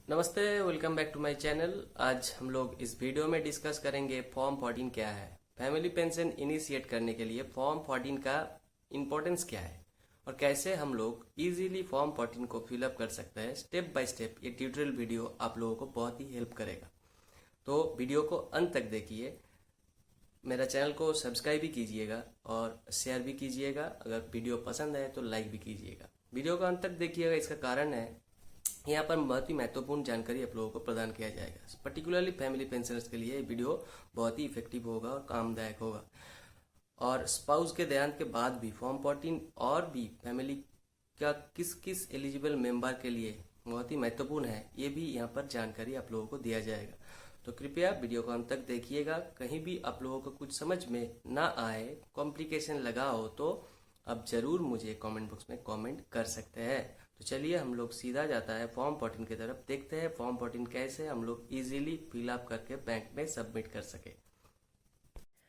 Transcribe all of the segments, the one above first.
नमस्ते, welcome back to my channel. आज हम लोग इस वीडियो में डिस्कस करेंगे फॉर्म 14 क्या है। फैमिली पेंशन इनिशिएट करने के लिए फॉर्म 14 का इम्पोर्टेंस क्या है और कैसे हम लोग इजीली फॉर्म 14 को फिलअप कर सकते हैं। स्टेप बाय स्टेप ये ट्यूटोरियल वीडियो आप लोगों को बहुत ही हेल्प करेगा, तो वीडियो को अंत तक देखिए। मेरा चैनल को सब्सक्राइब भी कीजिएगा और शेयर भी कीजिएगा। अगर वीडियो पसंद आए तो लाइक भी कीजिएगा। वीडियो को अंत तक देखिएगा, इसका कारण है यहाँ पर बहुत ही महत्वपूर्ण जानकारी आप लोगों को प्रदान किया जाएगा। पर्टिकुलरली फैमिली पेंशनर्स के लिए ये वीडियो बहुत ही इफेक्टिव होगा और कामदायक होगा। और स्पाउस के देहांत के बाद भी फॉर्म 14 और भी फैमिली का किस किस एलिजिबल मेंबर के लिए बहुत ही महत्वपूर्ण है, ये भी यहाँ पर जानकारी आप लोगों को दिया जाएगा। तो कृपया वीडियो को अंत तक देखिएगा। कहीं भी आप लोगों को कुछ समझ में ना आए, कॉम्प्लिकेशन लगा हो, तो आप जरूर मुझे कमेंट बॉक्स में कमेंट कर सकते हैं। तो चलिए हम लोग सीधा जाता है फॉर्म 14 की तरफ। देखते हैं फॉर्म 14 कैसे हम लोग इजीली फिलअप करके बैंक में सबमिट कर सके।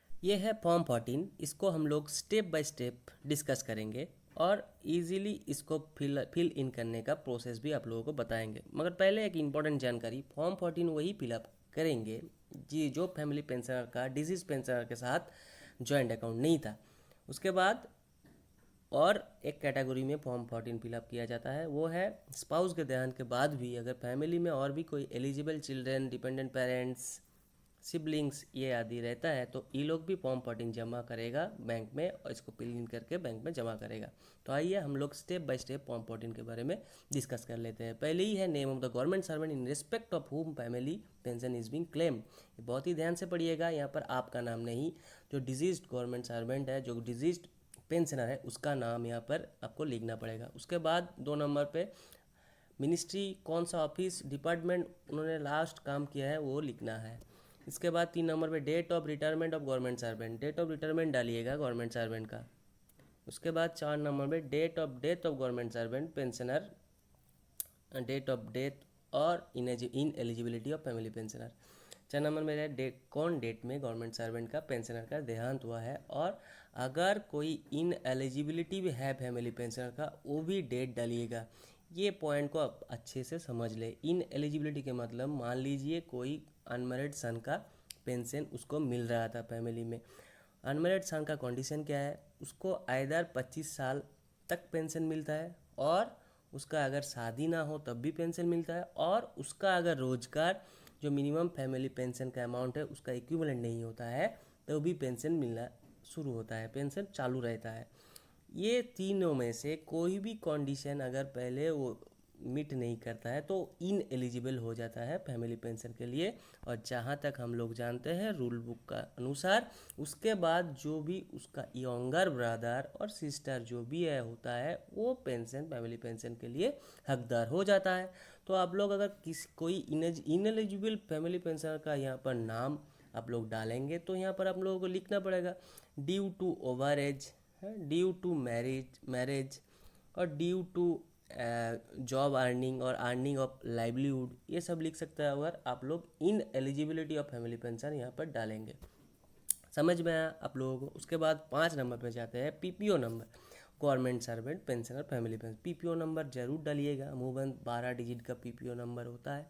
ये है फॉर्म 14। इसको हम लोग स्टेप बाय स्टेप डिस्कस करेंगे और इजीली इसको फिल इन करने का प्रोसेस भी आप लोगों को बताएंगे। मगर पहले एक इम्पॉर्टेंट जानकारी, फॉर्म 14 वही फिलअप करेंगे जी जो फैमिली पेंशनर का डिजीज पेंशनर के साथ जॉइंट अकाउंट नहीं था। उसके बाद और एक कैटेगरी में फॉर्म 14 फिलअप किया जाता है, वो है स्पाउस के देहांत के बाद भी अगर फैमिली में और भी कोई eligible children, dependent parents, siblings ये आदि रहता है, तो ये लोग भी फॉर्म 14 जमा करेगा बैंक में और इसको फिल इन करके बैंक में जमा करेगा। तो आइए हम लोग स्टेप बाय स्टेप फॉर्म 14 के बारे में डिस्कस कर लेते हैं। पहले ही है name of the government servant in respect of हुम family pension is being claim. बहुत ही ध्यान से पढ़िएगा, यहाँ पर आपका नाम नहीं, जो डिजीज गवर्नमेंट सर्वेंट है, जो डिजीज पेंशनर है, उसका नाम यहाँ पर आपको लिखना पड़ेगा। उसके बाद 2 नंबर पे मिनिस्ट्री, कौन सा ऑफिस डिपार्टमेंट उन्होंने लास्ट काम किया है वो लिखना है। इसके बाद 3 नंबर पे date of retirement of government servant, date of retirement डालिएगा गवर्नमेंट सर्वेंट का। उसके बाद 4 नंबर पे date of death of government servant pensioner, date of death और इन eligibility of family pensioner. 4 number में है डेट, कौन डेट में गवर्नमेंट सर्वेंट का पेंशनर का देहांत हुआ है, और अगर कोई इन एलिजिबिलिटी भी है फैमिली पेंशनर का, वो भी डेट डालिएगा। ये पॉइंट को आप अच्छे से समझ ले। इन एलिजिबिलिटी के मतलब, मान लीजिए कोई अनमैरिड सन का पेंशन उसको मिल रहा था फैमिली में। अनमैरिड सन का कंडीशन क्या है, उसको आइदर 25 साल तक पेंशन मिलता है, और उसका अगर शादी ना हो तब भी पेंशन मिलता है, और उसका अगर रोजगार जो मिनिमम फैमिली पेंशन का अमाउंट है उसका इक्विवेलेंट नहीं होता है, तो भी पेंशन मिलना शुरू होता है, पेंशन चालू रहता है। ये तीनों में से कोई भी कंडीशन अगर पहले वो मीट नहीं करता है तो इन एलिजिबल हो जाता है फैमिली पेंशन के लिए। और जहाँ तक हम लोग जानते हैं रूल बुक का अनुसार, उसके बाद जो भी उसका यंगर ब्रदर और सिस्टर जो भी है होता है, वो पेंशन फैमिली पेंशन के लिए हकदार हो जाता है। तो आप लोग अगर कोई इनएलिजिबल फैमिली पेंशनर का यहाँ पर नाम आप लोग डालेंगे, तो यहाँ पर आप लोगों को लिखना पड़ेगा due to over age, due to marriage और ड्यू टू जॉब अर्निंग और अर्निंग ऑफ लाइवलीहुड, ये सब लिख सकते हैं अगर आप लोग in eligibility of family pension यहाँ पर डालेंगे। समझ में आया आप लोगों को। उसके बाद 5 नंबर पे जाते हैं PPO number, government servant pensioner family pension. PPO number जरूर डालिएगा, अमूमन 12 डिजिट का पीपीओ नंबर होता है,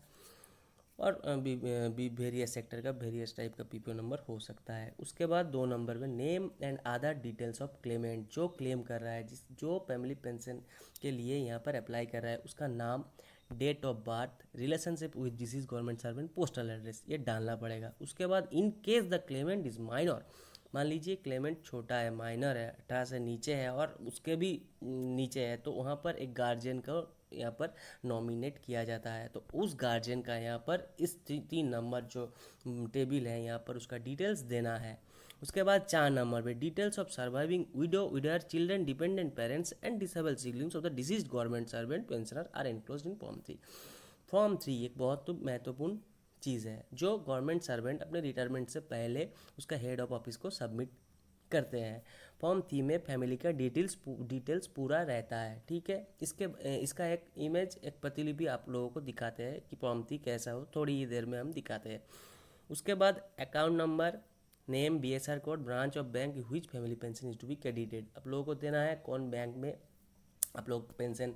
और वेरियस सेक्टर का वेरियस टाइप का पीपीओ नंबर हो सकता है। उसके बाद 2 नंबर में name and other details of Clement, जो क्लेम कर रहा है, जो फैमिली पेंशन के लिए यहाँ पर अप्लाई कर रहा है, उसका नाम, date of birth, relationship with deceased government servant, postal address, ये डालना पड़ेगा। उसके बाद in case the claimant is minor, मान लीजिए क्लेमेंट छोटा है, माइनर है, 18 से नीचे है और उसके भी नीचे है, तो वहाँ पर एक गार्जियन को यहाँ पर नॉमिनेट किया जाता है। तो उस गार्जियन का यहाँ पर इस 3 नंबर जो टेबल है यहाँ पर उसका डिटेल्स देना है। उसके बाद 4 नंबर पे details of surviving widow, widower, children, dependent parents and disable siblings of the deceased government servant pensioner are enclosed in form 3। Form 3 एक बहुत महत्वपूर्ण चीज़ है जो गवर्नमेंट सर्वेंट अपने रिटायरमेंट से पहले उसका हेड ऑफ ऑफिस को सबमिट करते हैं। फॉर्म 3 में फैमिली का डिटेल्स पूरा रहता है, ठीक है। इसका एक इमेज, एक प्रतिलिपि आप लोगों को दिखाते हैं कि फॉर्म 3 कैसा हो, थोड़ी ही देर में हम दिखाते हैं। उसके बाद account number, name, BSR code, branch of bank which family pension is to be credited, आप लोगों को देना है कौन बैंक में आप लोग पेंशन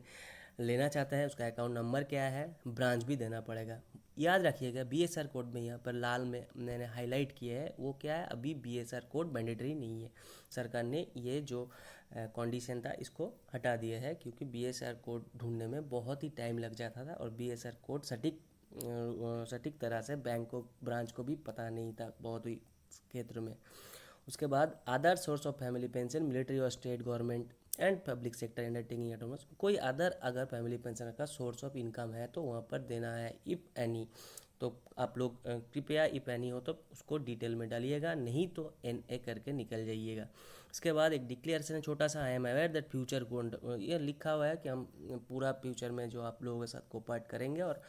लेना चाहता है, उसका अकाउंट नंबर क्या है, ब्रांच भी देना पड़ेगा। याद रखिएगा BSR कोड में यहाँ पर लाल में मैंने हाईलाइट किया है वो क्या है, अभी BSR कोड मैंडेटरी नहीं है। सरकार ने ये जो कंडीशन था इसको हटा दिया है, क्योंकि BSR कोड ढूंढने में बहुत ही टाइम लग जाता था और BSR कोड सटीक तरह से बैंक को, ब्रांच को भी पता नहीं था बहुत ही क्षेत्र में। उसके बाद other source of family pension, military और state government and public sector undertaking autonomous, कोई अदर अगर फैमिली पेंशन का सोर्स ऑफ इनकम है तो वहाँ पर देना है इफ़ एनी। तो आप लोग कृपया इफ़ एनी हो तो उसको डिटेल में डालिएगा, नहीं तो NA करके निकल जाइएगा। उसके बाद एक डिक्लेरेशन है छोटा सा, I am aware that future को, ये लिखा हुआ है कि हम पूरा फ्यूचर में जो आप लोगों के साथ कोऑपरेट करेंगे और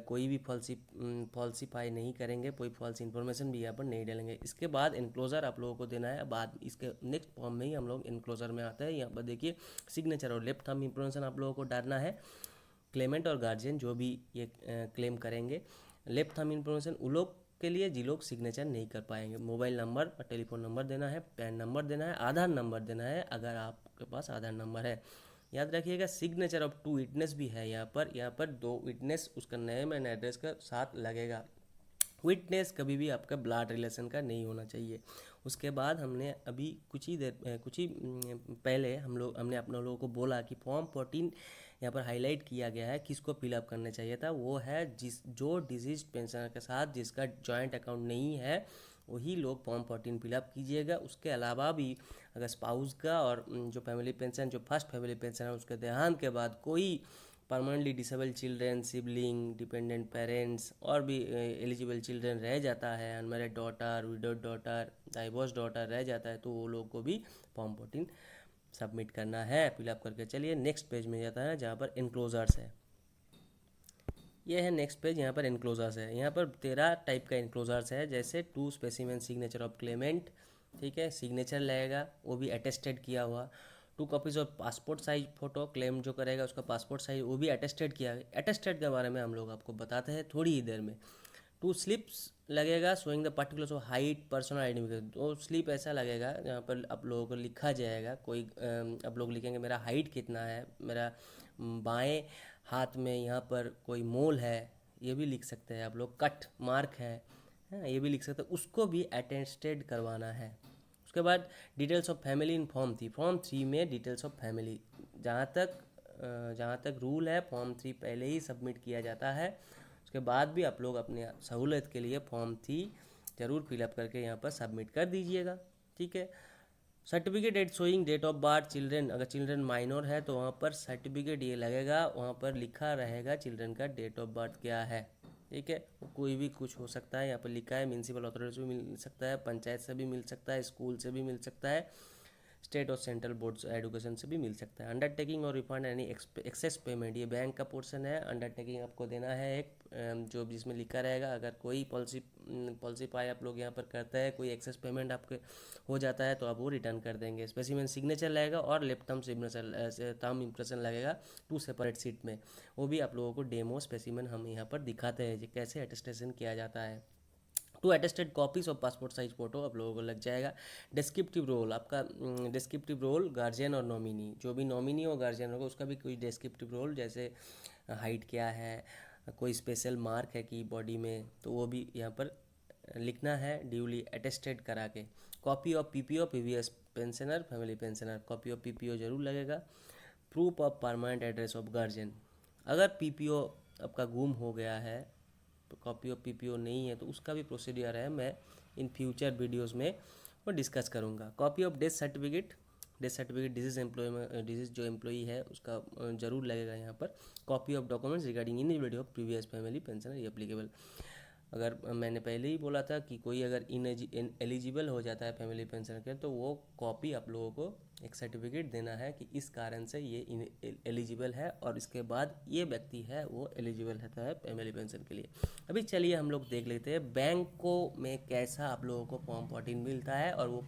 कोई भी फॉल्सीफाई नहीं करेंगे, कोई फॉल्स इन्फॉर्मेशन भी यहाँ पर नहीं डालेंगे। इसके बाद इनक्लोजर आप लोगों को देना है, बाद इसके नेक्स्ट फॉर्म में ही हम लोग इनक्लोजर में आते हैं। यहाँ पर देखिए सिग्नेचर और लेफ्ट थंब इन्फॉर्मेशन आप लोगों को डालना है। क्लेमेंट और गार्जियन जो भी ये क्लेम करेंगे, लेफ्ट थंब इन्फॉर्मेशन उन लोग के लिए जी लोग सिग्नेचर नहीं कर पाएंगे। मोबाइल नंबर और टेलीफोन नंबर देना है, पैन नंबर देना है, आधार नंबर देना है अगर आपके पास आधार नंबर है। याद रखिएगा सिग्नेचर ऑफ 2 विटनेस भी है यहाँ पर 2 विटनेस उसका नेम एंड एड्रेस का साथ लगेगा। विटनेस कभी भी आपका ब्लड रिलेशन का नहीं होना चाहिए। उसके बाद हमने अभी कुछ ही पहले हमने अपने लोगों को बोला कि फॉर्म 14 यहाँ पर हाईलाइट किया गया है, किसको फिलअप करना चाहिए था, वो है जो डिजीज पेंशनर के साथ जिसका जॉइंट अकाउंट नहीं है वही लोग फॉर्म 14 फिलअप कीजिएगा। उसके अलावा भी अगर स्पाउस का और जो फैमिली पेंशन, जो फर्स्ट फैमिली पेंशन है उसके देहांत के बाद कोई permanently disable children, sibling, dependent parents और भी एलिजिबल चिल्ड्रेन रह जाता है, unmarried daughter, widowed daughter, divorce daughter रह जाता है, तो वो लोग को भी फॉर्म 14 सबमिट करना है, फिलअप करके। चलिए नेक्स्ट पेज में जाता है जहाँ पर इनक्लोजर्स है। ये है नेक्स्ट पेज, यहाँ पर इनक्लोजर्स है। यहाँ पर 13 टाइप का इनक्लोजर्स है, जैसे 2 स्पेसिमेन सिग्नेचर ऑफ क्लेमेंट, ठीक है, सिग्नेचर लगेगा वो भी अटेस्टेड किया हुआ। 2 copies of passport size photo, claim जो करेगा उसका पासपोर्ट साइज वो भी अटेस्टेड किया गया। अटेस्टेड के बारे में हम लोग आपको बताते हैं थोड़ी ही देर में। 2 स्लिप्स लगेगा showing the particulars of height, personal identification. तो स्लिप ऐसा लगेगा जहाँ पर आप लोगों को लिखा जाएगा, कोई आप लोग लिखेंगे मेरा हाइट कितना है, मेरा बाएं हाथ में यहाँ पर कोई मोल है, ये भी लिख सकते हैं आप लोग, कट मार्क है, ये भी लिख सकते हैं, उसको भी अटेस्टेड करवाना है। उसके बाद details of family in form 3, form 3 में डिटेल्स ऑफ फैमिली जहाँ तक रूल है फॉर्म 3 पहले ही सबमिट किया जाता है। उसके बाद भी आप लोग अपने सहूलत के लिए फॉर्म 3 जरूर फिलअप करके यहाँ पर सबमिट कर दीजिएगा, ठीक है। Certificate at showing date of birth children, अगर चिल्ड्रन माइनर है तो वहाँ पर सर्टिफिकेट ये लगेगा, वहाँ पर लिखा रहेगा चिल्ड्रन का डेट ऑफ बर्थ क्या है, ठीक है। कोई भी कुछ हो सकता है, यहाँ पर लिखा है म्यूनसिपल अथॉरिटी से भी मिल सकता है, पंचायत से भी मिल सकता है, स्कूल से भी मिल सकता है, स्टेट और सेंट्रल बोर्ड एजुकेशन से भी मिल सकता है। अंडरटेकिंग और रिफंड एनी एक्सेस पेमेंट, ये बैंक का पोर्शन है। अंडरटेकिंग आपको देना है एक जो जिसमें लिखा रहेगा अगर कोई पॉलिसी पाई आप लोग यहाँ पर करते हैं, कोई एक्सेस पेमेंट आपके हो जाता है तो आप वो रिटर्न कर देंगे। स्पेसिमेन सिग्नेचर लगेगा और लेफ्ट थंब इम्प्रेशन लगेगा 2 सेपरेट सीट में, वो भी आप लोगों को डेमो स्पेसिमेन हम यहाँ पर दिखाते हैं कैसे अटेस्टेशन किया जाता है। 2 attested copies of passport size photo आप लोगों को लग जाएगा। डिस्क्रिप्टिव रोल आपका, डिस्क्रिप्टिव रोल गार्जियन और नॉमिनी, जो भी नॉमिनी और गार्जियन होगा उसका भी कोई डिस्क्रिप्टिव रोल, जैसे हाइट क्या है, कोई स्पेशल मार्क है कि बॉडी में, तो वो भी यहाँ पर लिखना है ड्यूली अटेस्टेड करा के। Copy of PPO previous pensioner, family pensioner, copy of PPO जरूर लगेगा। Proof of permanent address of guardian, अगर PPO आपका गुम हो गया है तो कॉपी ऑफ PPO नहीं है तो उसका भी प्रोसीडियर है, मैं इन फ्यूचर वीडियोस में वो डिस्कस करूँगा। Copy of death certificate disease जो एम्प्लॉई है उसका जरूर लगेगा यहाँ पर। Copy of documents regarding ineligibility of previous family pensioner applicable, अगर मैंने पहले ही बोला था कि कोई अगर एलिजिबल हो जाता है फैमिली पेंशन के तो वो कॉपी आप लोगों को एक सर्टिफिकेट देना है कि इस कारण से ये एलिजिबल है और इसके बाद ये व्यक्ति है वो एलिजिबल रहता है फैमिली पेंशन के लिए। अभी चलिए हम लोग देख लेते हैं बैंकों में कैसा आप लोगों को फॉर्म 14 मिलता है और वो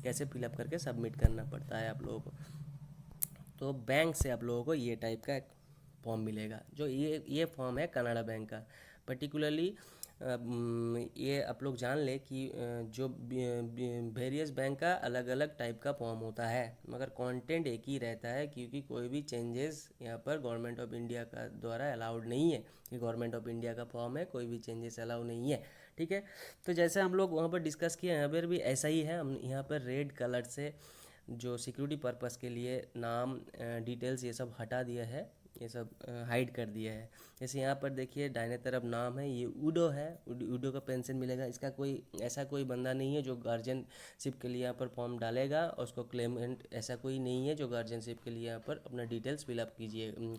कैसे फिलअप करके सबमिट करना पड़ता है आप लोगों को। तो बैंक से आप लोगों को ये टाइप का फॉर्म मिलेगा, जो ये फॉर्म है कनाडा बैंक का। पर्टिकुलरली ये आप लोग जान ले कि जो वेरियस बैंक का अलग अलग टाइप का फॉर्म होता है, मगर कंटेंट एक ही रहता है, क्योंकि कोई भी चेंजेस यहाँ पर गवर्नमेंट ऑफ इंडिया का द्वारा अलाउड नहीं है कि गवर्नमेंट ऑफ इंडिया का फॉर्म है, कोई भी चेंजेस अलाउ नहीं है। ठीक है, तो जैसे हम लोग वहाँ पर डिस्कस किए, यहाँ पर भी ऐसा ही है। हम यहाँ पर रेड कलर से जो सिक्योरिटी पर्पस के लिए नाम डिटेल्स ये सब हटा दिया है, ये सब हाइड कर दिया है। जैसे यहाँ पर देखिए दाहिने तरफ नाम है, ये उडो है, उडो का पेंशन मिलेगा। इसका कोई ऐसा कोई बंदा नहीं है जो गार्जियनशिप के लिए यहाँ पर फॉर्म डालेगा और उसको क्लेमेंट, ऐसा कोई नहीं है जो गार्जियनशिप के लिए यहाँ पर अपना डिटेल्स फिलअप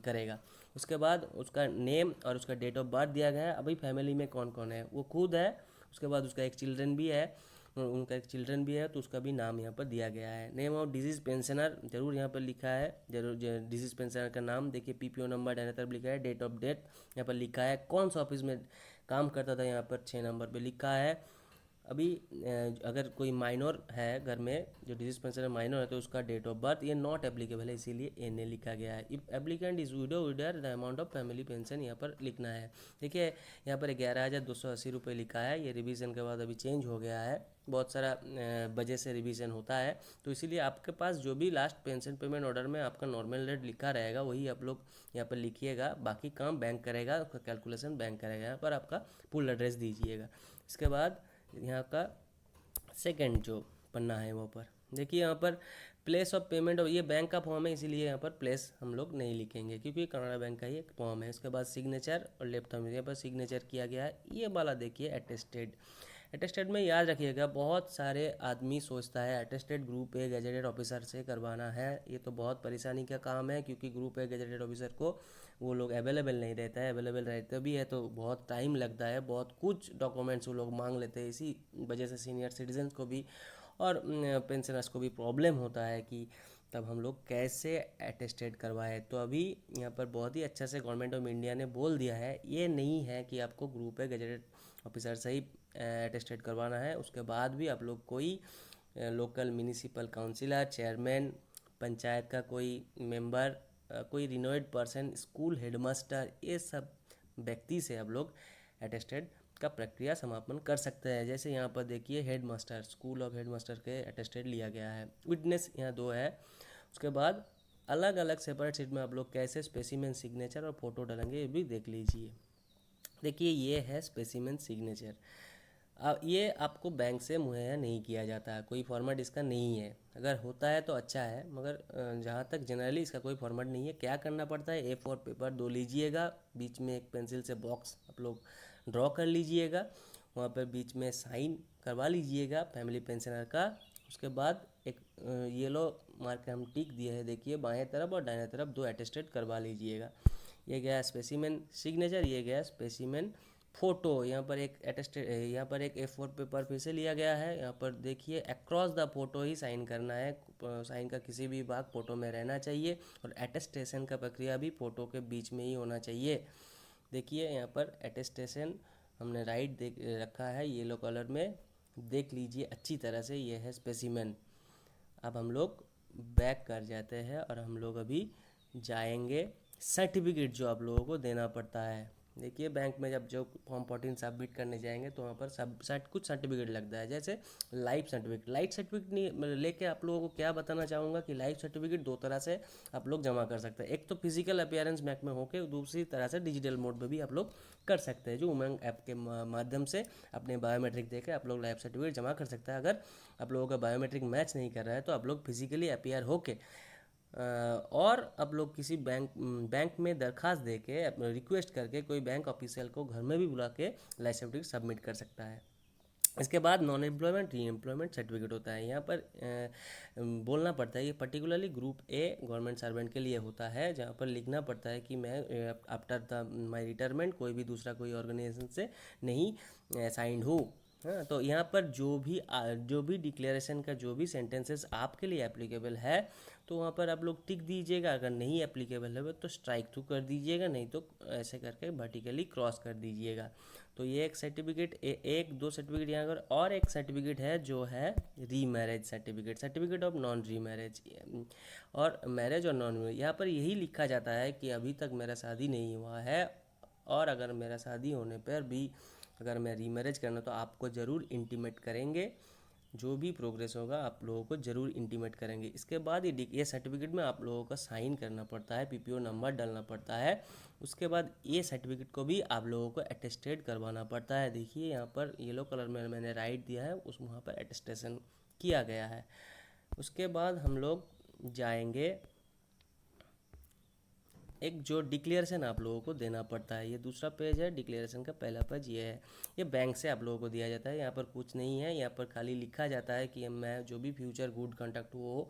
करेगा। उसके बाद उसका नेम और उसका डेट ऑफ बर्थ दिया गया है। अभी फैमिली में कौन कौन है वो खुद है, उसके बाद उसका एक चिल्ड्रन भी है, उनका एक चिल्ड्रन भी है, तो उसका भी नाम यहाँ पर दिया गया है। नेम ऑफ डिजीज पेंशनर जरूर यहाँ पर लिखा है, जरूर डिजीज पेंशनर का नाम देखिए, पीपीओ नंबर दाहिने तरफ लिखा है, डेट ऑफ डेथ यहाँ पर लिखा है, कौन सा ऑफिस में काम करता था यहाँ पर 6 नंबर पे लिखा है। अभी अगर कोई माइनर है घर में, जो डिजीज पेंशनर माइनर है, तो उसका डेट ऑफ बर्थ ये नॉट एप्लीकेबल है, इसीलिए एन ए लिखा गया है। If applicant is widow weeder the amount of family pension यहाँ पर लिखना है। देखिए यहाँ पर 11,280 रुपये लिखा है, ये रिवीजन के बाद अभी चेंज हो गया है, बहुत सारा वजह से रिवीजन होता है, तो इसीलिए आपके पास जो भी लास्ट पेंशन पेमेंट ऑर्डर में आपका नॉर्मल रेट लिखा रहेगा वही आप लोग यहाँ पर लिखिएगा। बाकी काम बैंक करेगा, उसका कैलकुलेशन बैंक करेगा। यहाँ पर आपका फुल एड्रेस दीजिएगा। इसके बाद यहाँ का सेकंड जो पन्ना है वहाँ पर देखिए, यहाँ पर प्लेस ऑफ पेमेंट, और ये बैंक का फॉर्म है इसीलिए यहाँ पर प्लेस हम लोग नहीं लिखेंगे, क्योंकि कनाडा बैंक का ही एक फॉर्म है। इसके बाद सिग्नेचर और लेफ्ट थंब, यहाँ पर सिग्नेचर किया गया है। ये वाला देखिए अटेस्टेड, अटेस्टेड में याद रखिएगा, बहुत सारे आदमी सोचता है attested group A gazetted officer से करवाना है। ये तो बहुत परेशानी का काम है, क्योंकि ग्रुप ए गैजेटेड ऑफिसर को वो लोग अवेलेबल नहीं रहता है, अवेलेबल रहते भी है तो बहुत टाइम लगता है, बहुत कुछ डॉक्यूमेंट्स वो लोग मांग लेते हैं। इसी वजह से सीनियर सिटीजन को भी और पेंशनर्स को भी प्रॉब्लम होता है कि तब हम लोग कैसे अटेस्टेड करवाएं। तो अभी यहाँ पर बहुत ही अच्छा से गवर्नमेंट ऑफ इंडिया ने बोल दिया है, ये नहीं है कि आपको ग्रुप ए गैजेटेड ऑफिसर से ही अटेस्टेड करवाना है, उसके बाद भी आप लोग कोई local municipal councillor, chairman, panchayat का कोई मेंबर, कोई रिनोवेड पर्सन, स्कूल हेडमास्टर, ये सब व्यक्ति से आप लोग अटेस्टेड का प्रक्रिया समापन कर सकते हैं। जैसे यहाँ पर देखिए हेडमास्टर, स्कूल ऑफ हेडमास्टर के अटेस्टेड लिया गया है। विटनेस यहाँ 2 है। उसके बाद अलग अलग सेपरेट सीट में आप लोग कैसे स्पेसिमेन सिग्नेचर और फोटो डालेंगे ये भी देख लीजिए। देखिए ये है स्पेसिमेन सिग्नेचर। अब ये आपको बैंक से मुहैया नहीं किया जाता है, कोई फॉर्मेट इसका नहीं है। अगर होता है तो अच्छा है, मगर जहाँ तक जनरली इसका कोई फॉर्मेट नहीं है। क्या करना पड़ता है, A4 पेपर 2 लीजिएगा, बीच में एक पेंसिल से बॉक्स आप लोग ड्रॉ कर लीजिएगा, वहाँ पर बीच में साइन करवा लीजिएगा फैमिली पेंशनर का। उसके बाद एक येलो मार्क हम टिक दिए है, देखिए बाएं तरफ और दाहिने तरफ 2 अटेस्टेड करवा लीजिएगा। ये गया स्पेसिमेन सिग्नेचर, ये गया स्पेसिमेन फोटो। यहाँ पर एक अटेस्टेड, यहाँ पर एक A4 पेपर फिर से लिया गया है। यहाँ पर देखिए अक्रॉस द फोटो ही साइन करना है, साइन का किसी भी भाग फोटो में रहना चाहिए, और अटेस्टेशन का प्रक्रिया भी फोटो के बीच में ही होना चाहिए। देखिए यहाँ पर अटेस्टेशन हमने राइट देख रखा है येलो कलर में, देख लीजिए अच्छी तरह से, ये है स्पेसिमेन। अब हम लोग बैक कर जाते हैं और हम लोग अभी जाएंगे सर्टिफिकेट जो आप लोगों को देना पड़ता है। देखिए बैंक में जब जो फॉर्म 14 सबमिट करने जाएंगे तो वहाँ पर कुछ सर्टिफिकेट लगता है, जैसे लाइफ सर्टिफिकेट। लाइफ सर्टिफिकेट नहीं लेके आप लोगों को क्या बताना चाहूँगा कि लाइफ सर्टिफिकेट 2 तरह से आप लोग जमा कर सकते हैं। एक तो फिजिकल अपीयरेंस बैंक में होकर, दूसरी तरह से डिजिटल मोड में भी आप लोग कर सकते हैं, जो उमंग ऐप के माध्यम से अपने बायोमेट्रिक देकर आप लोग लाइफ सर्टिफिकेट जमा कर सकते हैं। अगर आप लोगों का बायोमेट्रिक मैच नहीं कर रहा है तो आप लोग फिजिकली अपीयर होके और आप लोग किसी बैंक में दरखास्त दे के रिक्वेस्ट करके कोई बैंक ऑफिशियल को घर में भी बुला के लाइफ सर्टिफिकेट सबमिट कर सकता है। इसके बाद नॉन एम्प्लॉयमेंट री एम्प्लॉयमेंट सर्टिफिकेट होता है। यहाँ पर बोलना पड़ता है, ये particularly group A government servant के लिए होता है, जहाँ पर लिखना पड़ता है कि मैं आफ्टर द माई रिटायरमेंट कोई भी दूसरा कोई ऑर्गेनाइजेशन से नहीं साइंड हूँ। हाँ, तो यहाँ पर जो भी डिक्लेरेशन का जो भी सेंटेंसेस आपके लिए एप्लीकेबल है तो वहाँ पर आप लोग टिक दीजिएगा। अगर नहीं एप्लीकेबल है तो स्ट्राइक थ्रू कर दीजिएगा, नहीं तो ऐसे करके वर्टिकली क्रॉस कर दीजिएगा। तो ये एक सर्टिफिकेट, एक 2 सर्टिफिकेट यहाँ पर, और एक सर्टिफिकेट है जो है री marriage certificate, certificate of non री मैरिज। और मैरिज और नॉन मैरिज यहाँ पर यही लिखा जाता है कि अभी तक मेरा शादी नहीं हुआ है, और अगर मेरा शादी होने पर भी अगर मैं रीमैरेज करना तो आपको ज़रूर इंटीमेट करेंगे। जो भी प्रोग्रेस होगा आप लोगों को ज़रूर इंटीमेट करेंगे। इसके बाद ये सर्टिफिकेट में आप लोगों का साइन करना पड़ता है, पीपीओ नंबर डालना पड़ता है। उसके बाद ये सर्टिफिकेट को भी आप लोगों को अटेस्टेड करवाना पड़ता है। देखिए यहाँ पर येलो कलर में मैंने राइट दिया है, उस वहाँ पर अटेस्टेशन किया गया है। उसके बाद हम लोग जाएंगे, एक जो डिक्लेरेशन आप लोगों को देना पड़ता है, ये दूसरा पेज है। डिक्लेरेशन का पहला पेज ये है, ये बैंक से आप लोगों को दिया जाता है। यहाँ पर कुछ नहीं है, यहाँ पर खाली लिखा जाता है कि मैं जो भी फ्यूचर गुड कंडक्ट वो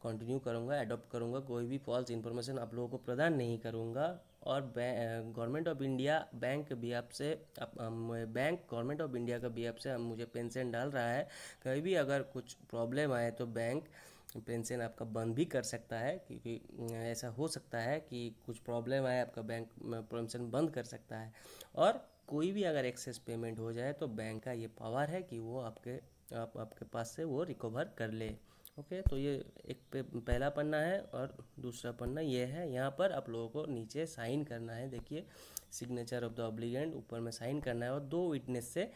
कंटिन्यू करूँगा, अडॉप्ट करूँगा, कोई भी फॉल्स इन्फॉर्मेशन आप लोगों को प्रदान नहीं करूँगा। और गवर्नमेंट ऑफ इंडिया बैंक भी आपसे बैंक गवर्नमेंट ऑफ इंडिया का भी आपसे मुझे पेंशन डाल रहा है। कभी भी अगर कुछ प्रॉब्लम आए तो बैंक पेंशन आपका बंद भी कर सकता है, क्योंकि ऐसा हो सकता है कि कुछ प्रॉब्लम आए, आपका बैंक पेंशन बंद कर सकता है। और कोई भी अगर एक्सेस पेमेंट हो जाए तो बैंक का ये पावर है कि वो आपके पास से वो रिकवर कर ले। ओके, तो ये एक पहला पन्ना है और दूसरा पन्ना ये है। यहाँ पर आप लोगों को नीचे साइन करना है, देखिए सिग्नेचर ऑफ द ऑब्लिगेंट, ऊपर में साइन करना है और 2 विटनेस से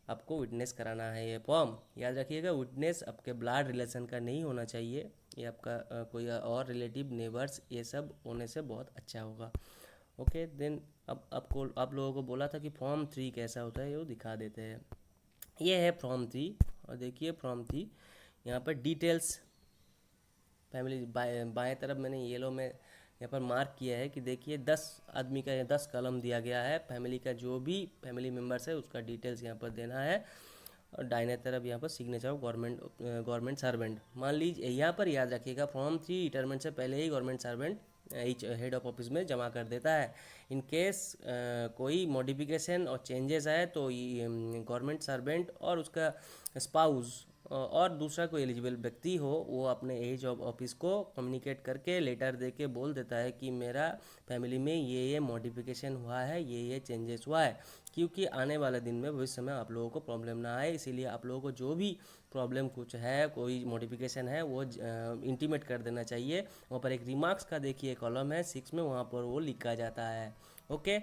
आपको विटनेस कराना है ये फॉर्म। याद रखिएगा, विटनेस आपके ब्लड रिलेशन का नहीं होना चाहिए, ये आपका कोई और रिलेटिव, नेबर्स, ये सब होने से बहुत अच्छा होगा। ओके, देन अब आप लोगों को बोला था कि फॉर्म 3 कैसा होता है, ये वो दिखा देते हैं। ये है फॉर्म 3 और देखिए फॉर्म 3 यहाँ पर डिटेल्स फैमिली बाएँ तरफ मैंने येलो में यहाँ पर मार्क किया है कि देखिए 10 आदमी का 10 कलम दिया गया है। फैमिली का जो भी फैमिली मेम्बर्स है उसका डिटेल्स यहाँ पर देना है। और दाहिने तरफ यहाँ पर सिग्नेचर ऑफ गवर्नमेंट सर्वेंट। मान लीजिए यहाँ पर याद रखिएगा, फॉर्म 3 रिटायरमेंट से पहले ही government servant each head of office में जमा कर देता है। इन केस कोई मॉडिफिकेशन और चेंजेस आए तो गवर्नमेंट सर्वेंट और उसका स्पाउस और दूसरा कोई एलिजिबल व्यक्ति हो, वो अपने एज ऑफ ऑफिस को कम्युनिकेट करके लेटर दे के बोल देता है कि मेरा फैमिली में ये मॉडिफिकेशन हुआ है, ये चेंजेस हुआ है। क्योंकि आने वाले दिन में भविष्य में आप लोगों को प्रॉब्लम ना आए, इसीलिए आप लोगों को जो भी प्रॉब्लम कुछ है, कोई मॉडिफिकेशन है, वो इंटीमेट कर देना चाहिए। वहाँ पर एक रिमार्क्स का देखिए कॉलम है 6 में, वहाँ पर वो लिखा जाता है। ओके,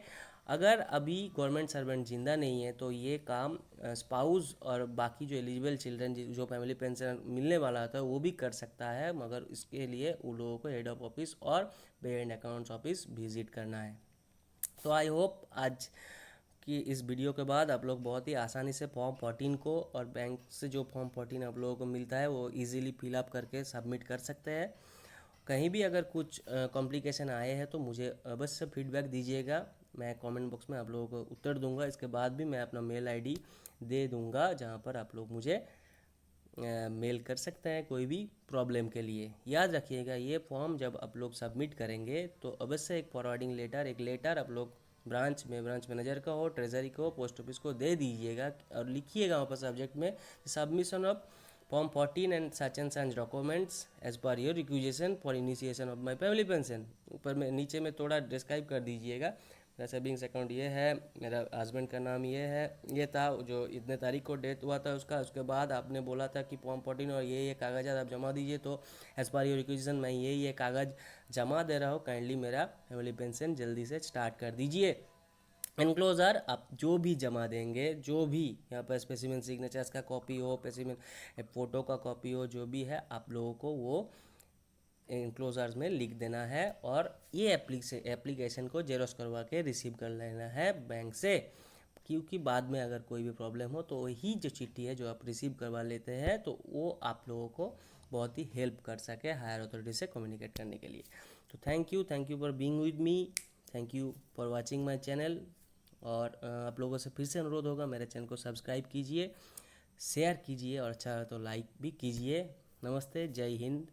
अगर अभी गवर्नमेंट सर्वेंट जिंदा नहीं है तो ये काम स्पाउस और बाकी जो एलिजिबल चिल्ड्रन जो फैमिली पेंशन मिलने वाला होता है वो भी कर सकता है, मगर इसके लिए उन लोगों को हेड ऑफ ऑफिस और पे एंड अकाउंट्स ऑफिस विजिट करना है। तो आई होप आज कि इस वीडियो के बाद आप लोग बहुत ही आसानी से फॉर्म 14 को और बैंक से जो फॉर्म 14 आप लोगों को मिलता है वो इजीली फिलअप करके सबमिट कर सकते हैं। कहीं भी अगर कुछ कॉम्प्लिकेशन आए हैं तो मुझे अवश्य फीडबैक दीजिएगा, मैं कमेंट बॉक्स में आप लोगों को उत्तर दूंगा। इसके बाद भी मैं अपना मेल आईडी दे दूंगा जहां पर आप लोग मुझे मेल कर सकते हैं कोई भी प्रॉब्लम के लिए। याद रखिएगा, ये फॉर्म जब आप लोग सबमिट करेंगे तो अवश्य एक फॉरवर्डिंग लेटर, एक लेटर आप लोग ब्रांच मैनेजर का हो, ट्रेजरी को, पोस्ट ऑफिस को दे दीजिएगा और लिखिएगा वहाँ पर सब्जेक्ट में submission of form 14 and such documents as per your requisition for initiation of my family pension. ऊपर में नीचे में थोड़ा डिस्क्राइब कर दीजिएगा, मेरा सेविंग्स अकाउंट ये है, मेरा हस्बैंड का नाम ये है, ये था जो इतने तारीख को डेथ हुआ था उसका। उसके बाद आपने बोला था कि फॉर्म 14 और ये कागजात आप जमा दीजिए, तो एज पर योर रिक्वेजेशन मैं ये कागज़ जमा दे रहा हूँ, काइंडली मेरा फैमिली पेंशन जल्दी से स्टार्ट कर दीजिए। एनक्लोजर आप जो भी जमा देंगे, जो भी यहाँ पर स्पेसिमेन सिग्नेचर्स का कॉपी हो, स्पेसिमेन फोटो का कॉपी हो, जो भी है आप लोगों को वो एनक्लोजर्स में लिख देना है और ये एप्लीकेशन को जेरोक्स करवा के रिसीव कर लेना है बैंक से। क्योंकि बाद में अगर कोई भी प्रॉब्लम हो तो वही जो चिट्ठी है जो आप रिसीव करवा लेते हैं तो वो आप लोगों को बहुत ही हेल्प कर सके हायर अथॉरिटी से कम्युनिकेट करने के लिए। तो thank you for being with me, thank you for watching my channel. और आप लोगों से फिर से अनुरोध होगा, मेरे चैनल को सब्सक्राइब कीजिए, शेयर कीजिए और अच्छा तो लाइक भी कीजिए। नमस्ते, जय हिंद।